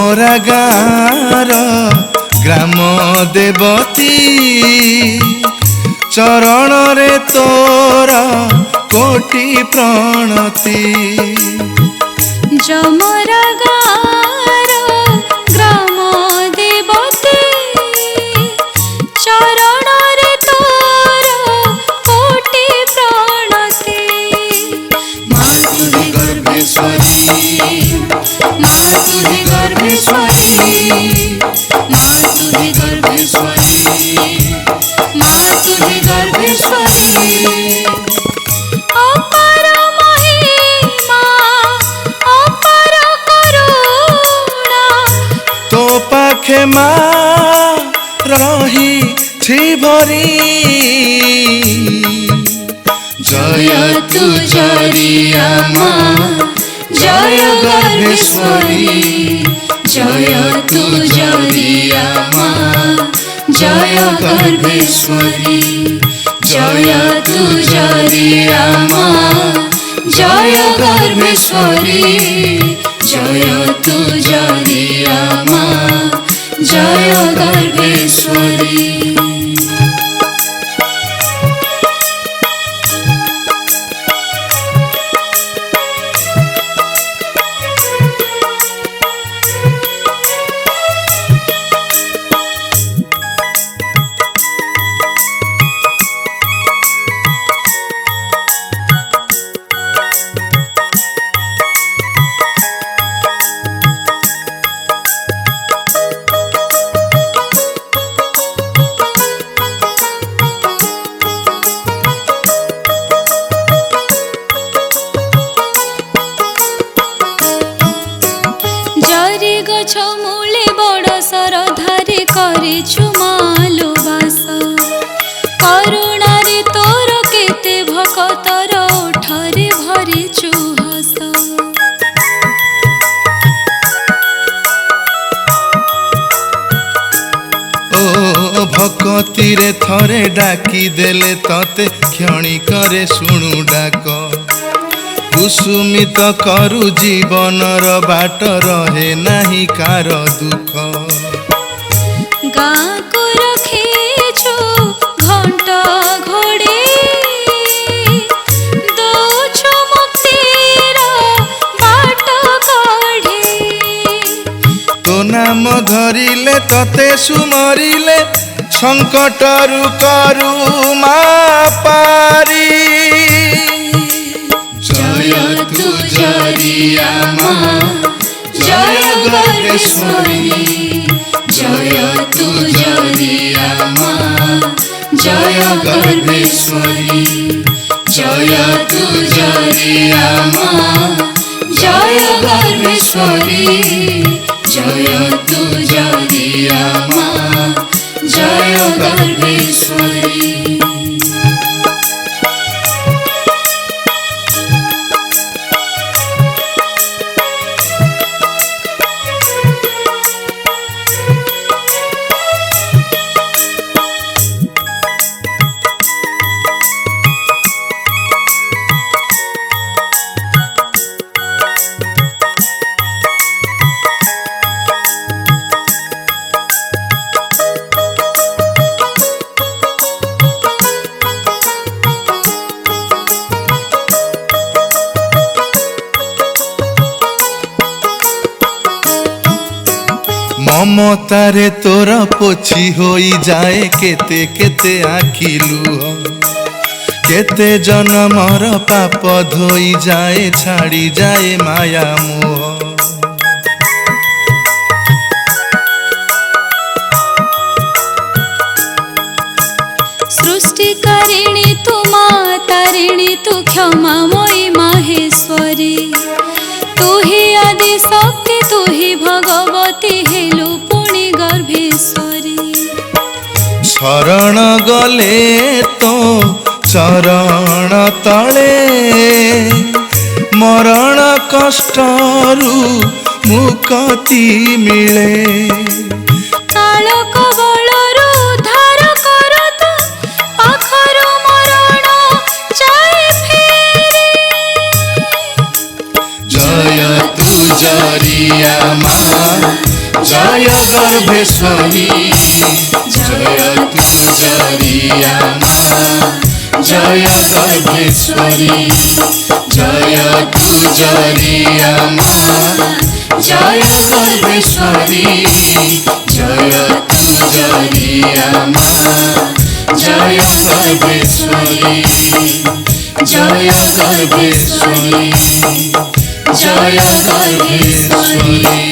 जमरा गार ग्राम देवती चरण रे तोर कोटि प्रणति जमरा गार ग्राम देवती चरण रे तोर कोटि प्रणति माँ तुहे गर्भेश्वरी माँ तुहे गर्भेश्वरी माँ तुहे गर्भेश्वरी माँ तुहे गर्भेश्वरी अपार महिमा अपार करुणा तो पाखे माँ रही छी भरी जय तु जरिया माँ जय गर्भेश्वरी जय तु जरिया माँ जय गर्भेश्वरी जय तु जरिया माँ जय गर्भेश्वरी जय तु जरिया माँ जय गर्भेश्वरी जरी गछ मूले बड़ सरधारे करिछु मालो बास करुणारे तोर केते भकतर ओठरे भरिछु हस ओ भक्ति रे थरे डाकी देले तते क्षणी करे शुणु डाक कुसुमित करु जीवनर बाट रहे नाही कार दुख गाँ को रखेछु घंट घोड़े दौछु मुक्तिर बाट कढ़े तो नाम धरिले तते सुमरिले संकटरु करु मा पारी जय तु जरिया माँ जय गर्भेश्वरी जय तु जरिया माँ जय गर्भेश्वरी जय तु जरिया माँ जय गर्भेश्वरी जय तु जरिया माँ जय गर्भेश्वरी ममतारे तोर पोछी होई जाए केते केते आखि लुह केते जन्मर पाप धोई जाए छाड़ी जाए माया मोह सृष्टिकारिणी तु माँ तारिणी तु क्षमामयी माहेश्वरी तु ही आदि शक्ति तु ही भगवती हेलु पुणी गर्भेश्वरी शरण गले तो चरण तले मरण कष्टरु मुक्ति मिले काल कबलरु उद्धार करत पाखरु मरण जाए फेरी जय तु जरिया माँ জয় গর্ভেশ্বরী জয় তু জরিয়া মা জয় গর্ভেশ্বরী জয় তু জরিয়া মা জয় গর্ভেশ্বরী জয় তু জরিয়া মা জয় গর্ভেশ্বরী জয় গর্ভেশ্বরী জয় গর্ভেশ্বরী।